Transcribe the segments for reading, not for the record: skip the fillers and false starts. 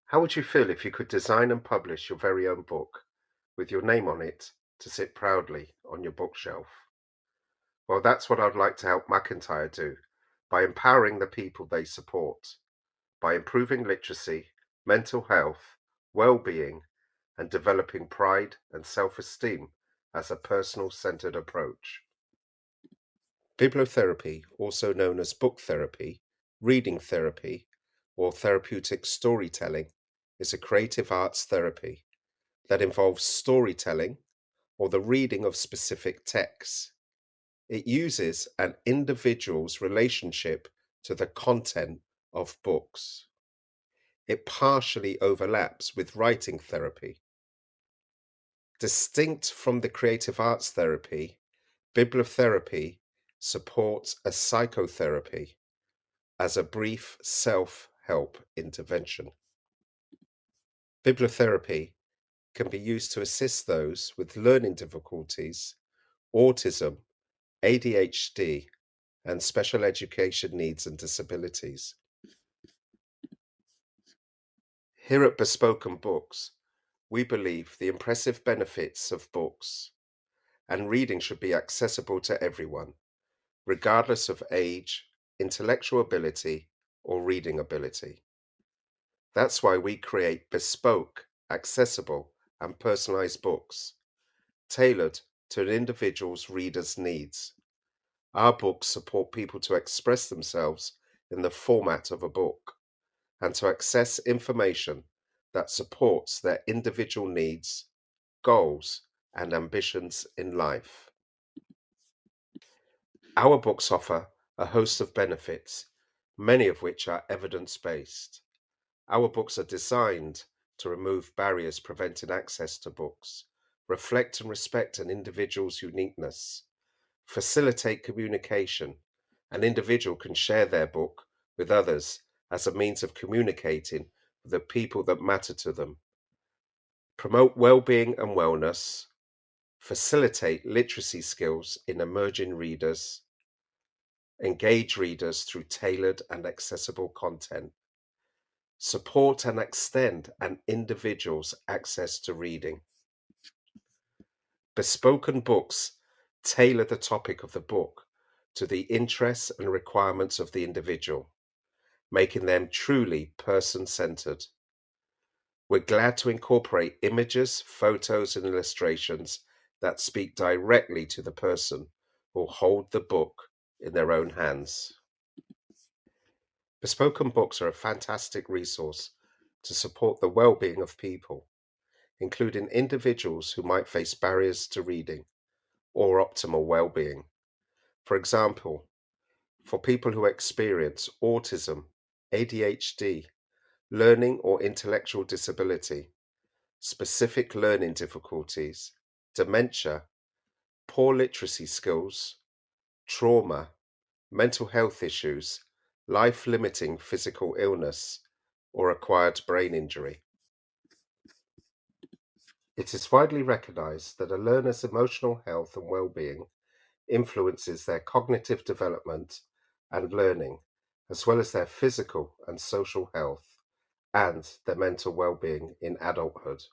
How would you feel if you could design and publish your very own book with your name on it to sit proudly on your bookshelf? Well, that's what I'd like to help McIntyre do by empowering the people they support, by improving literacy, mental health, well-being, and developing pride and self-esteem as a personal-centered approach. Bibliotherapy, also known as book therapy, reading therapy, or therapeutic storytelling, is a creative arts therapy that involves storytelling or the reading of specific texts. It uses an individual's relationship to the content of books. It partially overlaps with writing therapy. Distinct from the creative arts therapy, bibliotherapy supports a psychotherapy as a brief self-help intervention. Bibliotherapy can be used to assist those with learning difficulties, autism, ADHD, and special education needs and disabilities. Here at Bespoken Books, we believe the impressive benefits of books and reading should be accessible to everyone, regardless of age, intellectual ability, or reading ability. That's why we create bespoke, accessible, and personalized books tailored to an individual's reader's needs. Our books support people to express themselves in the format of a book and to access information that supports their individual needs, goals, and ambitions in life. Our books offer a host of benefits, many of which are evidence-based. Our books are designed to remove barriers preventing access to books, reflect and respect an individual's uniqueness, facilitate communication. An individual can share their book with others as a means of communicating with the people that matter to them, promote well-being and wellness, facilitate literacy skills in emerging readers, engage readers through tailored and accessible content, support and extend an individual's access to reading. Bespoken books tailor the topic of the book to the interests and requirements of the individual, making them truly person-centered. We're glad to incorporate images, photos, and illustrations that speak directly to the person who will hold the book in their own hands. Bespoken books are a fantastic resource to support the well-being of people, including individuals who might face barriers to reading or optimal well-being. For example, for people who experience autism, ADHD, learning or intellectual disability, specific learning difficulties, dementia, poor literacy skills, trauma, mental health issues, life-limiting physical illness, or acquired brain injury. It is widely recognized that a learner's emotional health and well-being influences their cognitive development and learning, as well as their physical and social health and their mental well-being in adulthood.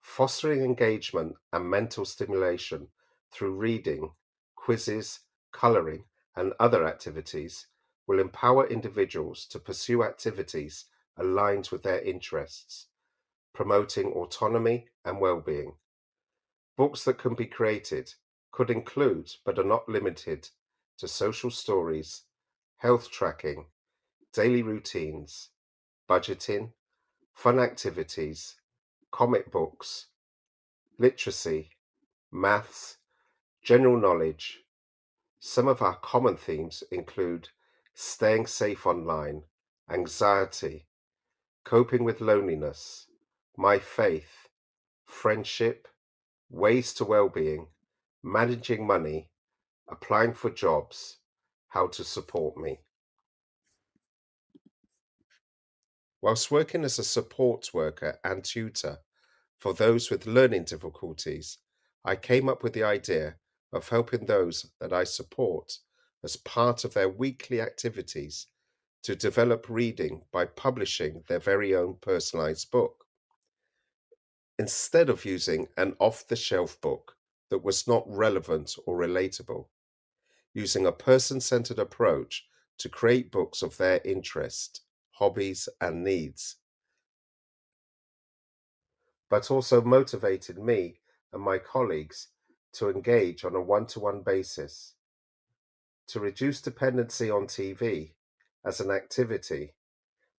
Fostering engagement and mental stimulation through reading, quizzes, coloring, and other activities will empower individuals to pursue activities aligned with their interests, promoting autonomy and well-being. Books that can be created could include, but are not limited to, social stories, health tracking, daily routines, budgeting, fun activities, comic books, literacy, maths, general knowledge. Some of our common themes include staying safe online, anxiety, coping with loneliness, my faith, friendship, ways to well-being, managing money, applying for jobs, how to support me. Whilst working as a support worker and tutor for those with learning difficulties, I came up with the idea of helping those that I support as part of their weekly activities to develop reading by publishing their very own personalized book, instead of using an off the shelf book that was not relevant or relatable, using a person centered approach to create books of their interest, hobbies, and needs, but also motivated me and my colleagues to engage on a one to one basis, to reduce dependency on TV as an activity,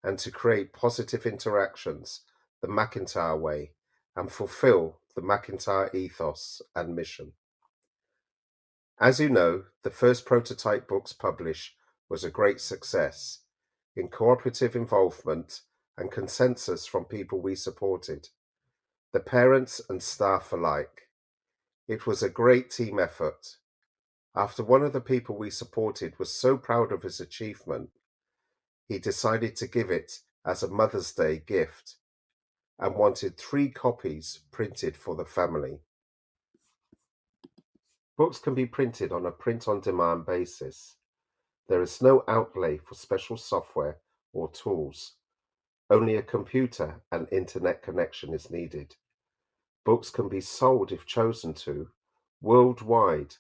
and to create positive interactions the McIntyre way and fulfill the McIntyre ethos and mission. As you know, the first prototype books published was a great success in cooperative involvement and consensus from people we supported, the parents and staff alike. It was a great team effort. After one of the people we supported was so proud of his achievement, he decided to give it as a Mother's Day gift and wanted 3 copies printed for the family. Books can be printed on a print-on-demand basis. There is no outlay for special software or tools. Only a computer and internet connection is needed. Books can be sold, if chosen to, worldwide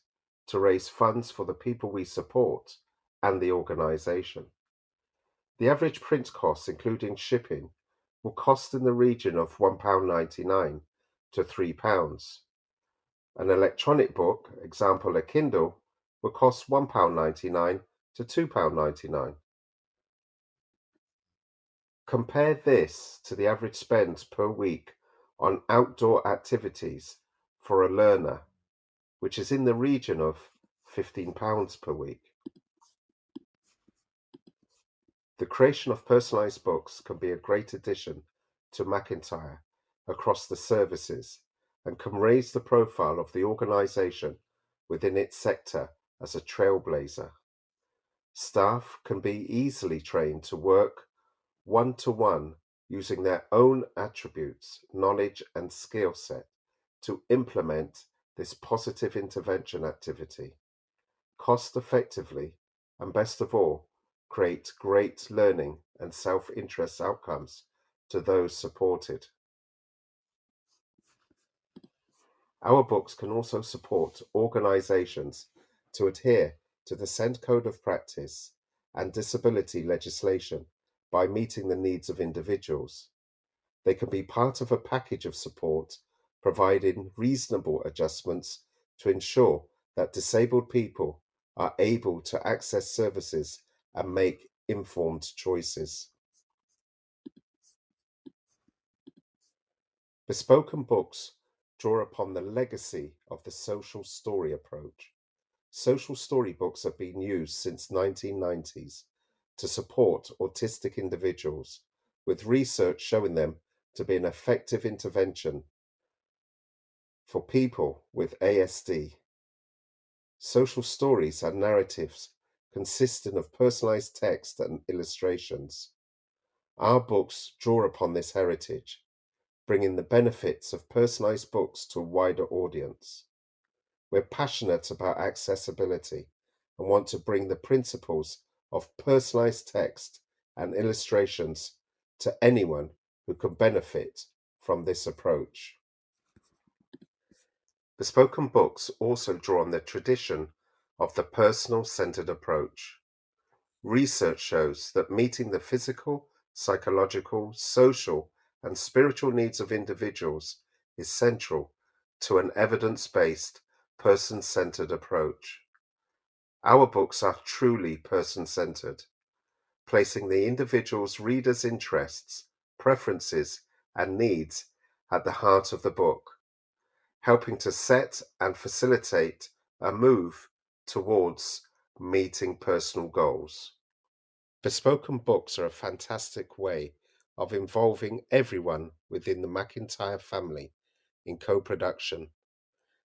to raise funds for the people we support and the organization. The average print cost, including shipping, will cost in the region of £1.99 to £3. An electronic book, example a Kindle, will cost £1.99 to £2.99. Compare this to the average spend per week on outdoor activities for a learner, which is in the region of £15 per week. The creation of personalized books can be a great addition to McIntyre across the services and can raise the profile of the organization within its sector as a trailblazer. Staff can be easily trained to work one-to-one using their own attributes, knowledge, and skill set to implement this positive intervention activity cost effectively, and best of all, create great learning and self-interest outcomes to those supported. Our books can also support organizations to adhere to the SEND Code of Practice and disability legislation by meeting the needs of individuals. They can be part of a package of support, providing reasonable adjustments to ensure that disabled people are able to access services and make informed choices. Bespoken books draw upon the legacy of the social story approach. Social story books have been used since 1990s to support autistic individuals, with research showing them to be an effective intervention for people with ASD. Social stories are narratives consisting of personalized text and illustrations. Our books draw upon this heritage, bringing the benefits of personalized books to a wider audience. We're passionate about accessibility and want to bring the principles of personalized text and illustrations to anyone who can benefit from this approach. Bespoken books also draw on the tradition of the personal-centered approach. Research shows that meeting the physical, psychological, social, and spiritual needs of individuals is central to an evidence-based, person-centered approach. Our books are truly person-centered, placing the individual's reader's interests, preferences, and needs at the heart of the book, helping to set and facilitate a move towards meeting personal goals. Bespoken books are a fantastic way of involving everyone within the McIntyre family in co-production,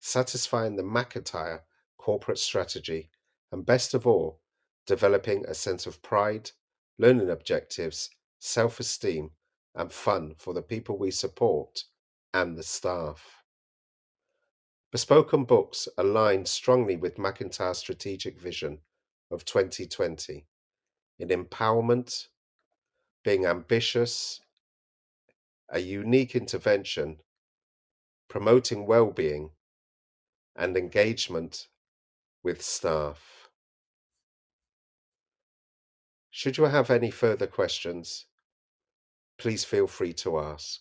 satisfying the McIntyre corporate strategy, and best of all, developing a sense of pride, learning objectives, self-esteem, and fun for the people we support and the staff. Bespoken books align strongly with McIntyre's strategic vision of 2020, in empowerment, being ambitious, a unique intervention, promoting well-being, and engagement with staff. Should you have any further questions, please feel free to ask.